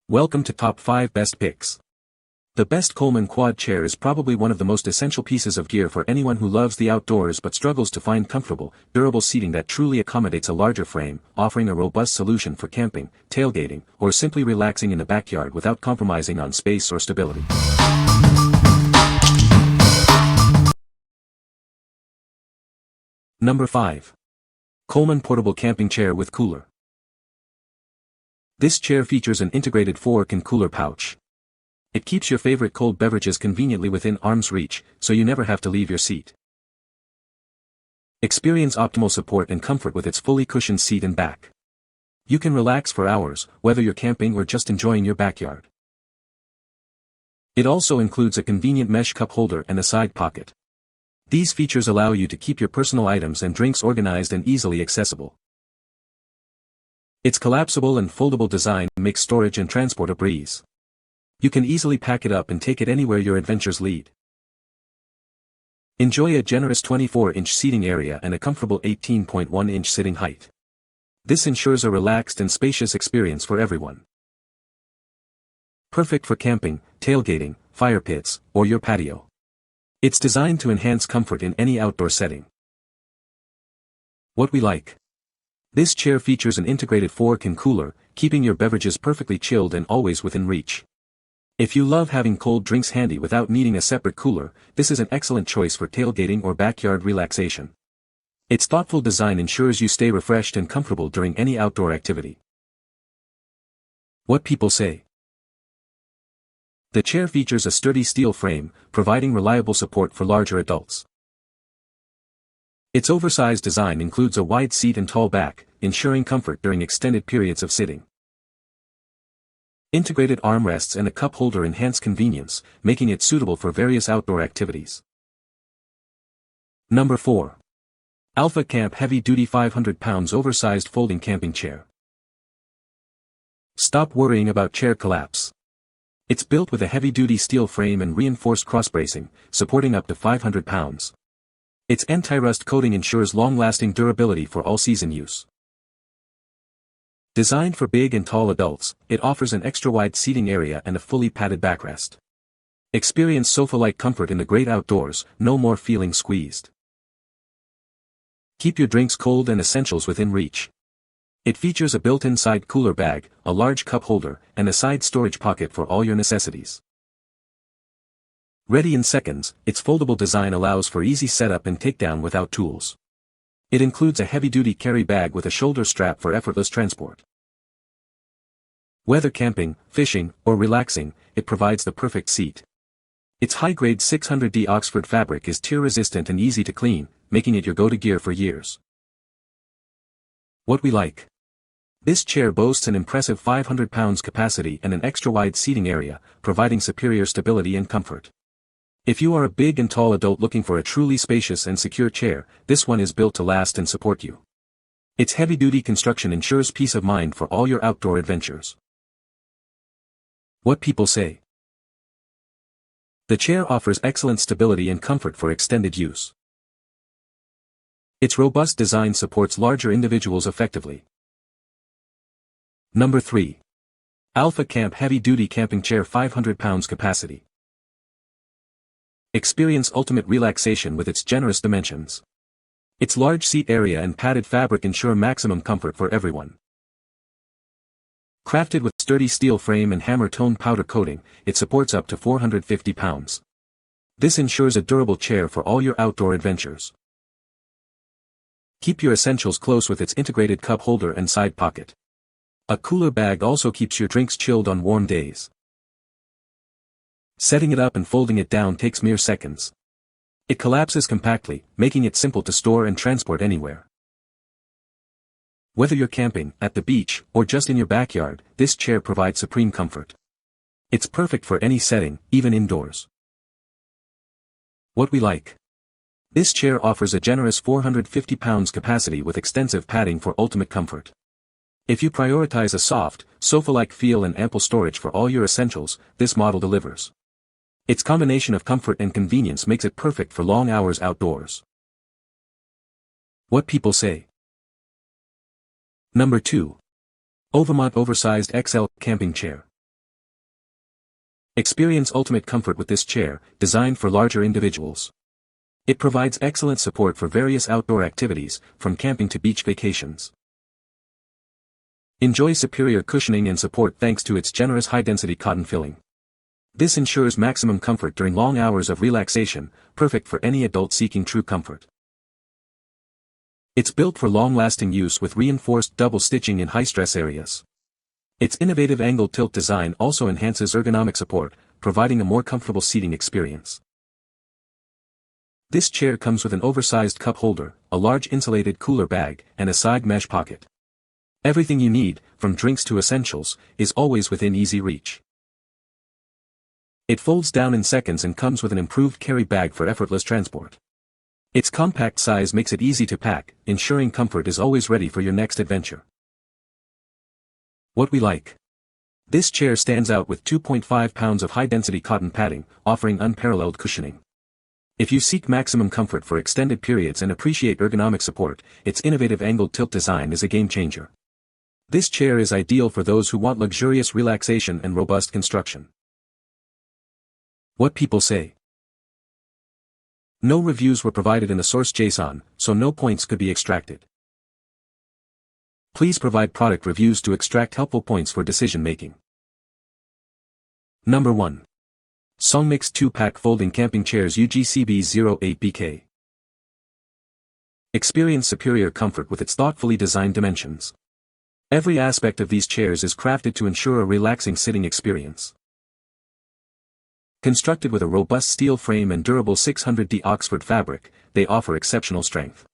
Welcome to Top 5 Best Picks. The best Coleman Quad Chair is probably one of the most essential pieces of gear for anyone who loves the outdoors but struggles to find comfortable, durable seating that truly accommodates a larger frame, offering a robust solution for camping, tailgating, or simply relaxing in the backyard without compromising on space or stability. Number 5. Coleman Portable Camping Chair with Cooler. This chair features an integrated fork and cooler pouch. It keeps your favorite cold beverages conveniently within arm's reach, so you never have to leave your seat. Experience optimal support and comfort with its fully cushioned seat and back. You can relax for hours, whether you're camping or just enjoying your backyard. It also includes a convenient mesh cup holder and a side pocket. These features allow you to keep your personal items and drinks organized and easily accessible. Its collapsible and foldable design makes storage and transport a breeze. You can easily pack it up and take it anywhere your adventures lead. Enjoy a generous 24-inch seating area and a comfortable 18.1-inch sitting height. This ensures a relaxed and spacious experience for everyone. Perfect for camping, tailgating, fire pits, or your patio. It's designed to enhance comfort in any outdoor setting. What we like. This chair features an integrated fork and cooler, keeping your beverages perfectly chilled and always within reach. If you love having cold drinks handy without needing a separate cooler, this is an excellent choice for tailgating or backyard relaxation. Its thoughtful design ensures you stay refreshed and comfortable during any outdoor activity. What people say. The chair features a sturdy steel frame, providing reliable support for larger adults. Its oversized design includes a wide seat and tall back, ensuring comfort during extended periods of sitting. Integrated armrests and a cup holder enhance convenience, making it suitable for various outdoor activities. Number 4. Alpha Camp Heavy Duty 500 Pounds Oversized Folding Camping Chair. Stop worrying about chair collapse. It's built with a heavy-duty steel frame and reinforced cross-bracing, supporting up to 500 pounds. Its anti-rust coating ensures long-lasting durability for all-season use. Designed for big and tall adults, it offers an extra-wide seating area and a fully padded backrest. Experience sofa-like comfort in the great outdoors, no more feeling squeezed. Keep your drinks cold and essentials within reach. It features a built-in side cooler bag, a large cup holder, and a side storage pocket for all your necessities. Ready in seconds, its foldable design allows for easy setup and takedown without tools. It includes a heavy-duty carry bag with a shoulder strap for effortless transport. Whether camping, fishing, or relaxing, it provides the perfect seat. Its high-grade 600D Oxford fabric is tear-resistant and easy to clean, making it your go-to gear for years. What we like. This chair boasts an impressive 500 pounds capacity and an extra-wide seating area, providing superior stability and comfort. If you are a big and tall adult looking for a truly spacious and secure chair, this one is built to last and support you. Its heavy-duty construction ensures peace of mind for all your outdoor adventures. What people say. The chair offers excellent stability and comfort for extended use. Its robust design supports larger individuals effectively. Number 3. Alpha Camp Heavy Duty Camping Chair 500 pounds capacity. Experience ultimate relaxation with its generous dimensions. Its large seat area and padded fabric ensure maximum comfort for everyone. Crafted with sturdy steel frame and hammer-tone powder coating, it supports up to 450 pounds. This ensures a durable chair for all your outdoor adventures. Keep your essentials close with its integrated cup holder and side pocket. A cooler bag also keeps your drinks chilled on warm days. Setting it up and folding it down takes mere seconds. It collapses compactly, making it simple to store and transport anywhere. Whether you're camping, at the beach, or just in your backyard, this chair provides supreme comfort. It's perfect for any setting, even indoors. What we like. This chair offers a generous 450 pounds capacity with extensive padding for ultimate comfort. If you prioritize a soft, sofa-like feel and ample storage for all your essentials, this model delivers. Its combination of comfort and convenience makes it perfect for long hours outdoors. What people say. Number 2. Overmont Oversized XL Camping Chair. Experience ultimate comfort with this chair, designed for larger individuals. It provides excellent support for various outdoor activities, from camping to beach vacations. Enjoy superior cushioning and support thanks to its generous high-density cotton filling. This ensures maximum comfort during long hours of relaxation, perfect for any adult seeking true comfort. It's built for long-lasting use with reinforced double stitching in high-stress areas. Its innovative angled tilt design also enhances ergonomic support, providing a more comfortable seating experience. This chair comes with an oversized cup holder, a large insulated cooler bag, and a side mesh pocket. Everything you need, from drinks to essentials, is always within easy reach. It folds down in seconds and comes with an improved carry bag for effortless transport. Its compact size makes it easy to pack, ensuring comfort is always ready for your next adventure. What we like. This chair stands out with 2.5 pounds of high-density cotton padding, offering unparalleled cushioning. If you seek maximum comfort for extended periods and appreciate ergonomic support, its innovative angled tilt design is a game-changer. This chair is ideal for those who want luxurious relaxation and robust construction. What people say. No reviews were provided in the source JSON, so no points could be extracted. Please provide product reviews to extract helpful points for decision-making. Number 1. SONGMICS 2-Pack Folding Camping Chairs UGCB08BK. Experience superior comfort with its thoughtfully designed dimensions. Every aspect of these chairs is crafted to ensure a relaxing sitting experience. Constructed with a robust steel frame and durable 600D Oxford fabric, they offer exceptional strength.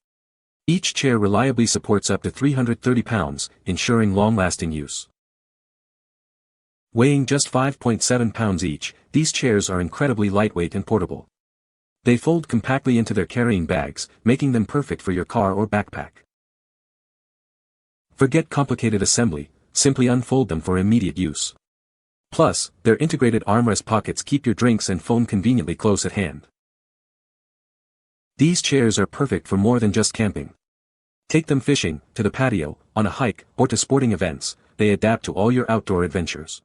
Each chair reliably supports up to 330 pounds, ensuring long-lasting use. Weighing just 5.7 pounds each, these chairs are incredibly lightweight and portable. They fold compactly into their carrying bags, making them perfect for your car or backpack. Forget complicated assembly, simply unfold them for immediate use. Plus, their integrated armrest pockets keep your drinks and phone conveniently close at hand. These chairs are perfect for more than just camping. Take them fishing, to the patio, on a hike, or to sporting events. They adapt to all your outdoor adventures.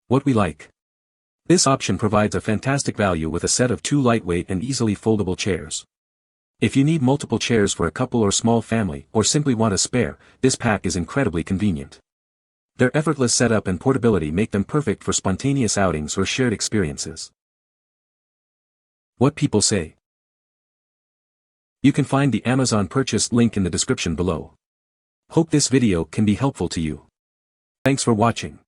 What we like. This option provides a fantastic value with a set of 2 lightweight and easily foldable chairs. If you need multiple chairs for a couple or small family, or simply want a spare, this pack is incredibly convenient. Their effortless setup and portability make them perfect for spontaneous outings or shared experiences. What people say. You can find the Amazon purchase link in the description below. Hope this video can be helpful to you. Thanks for watching.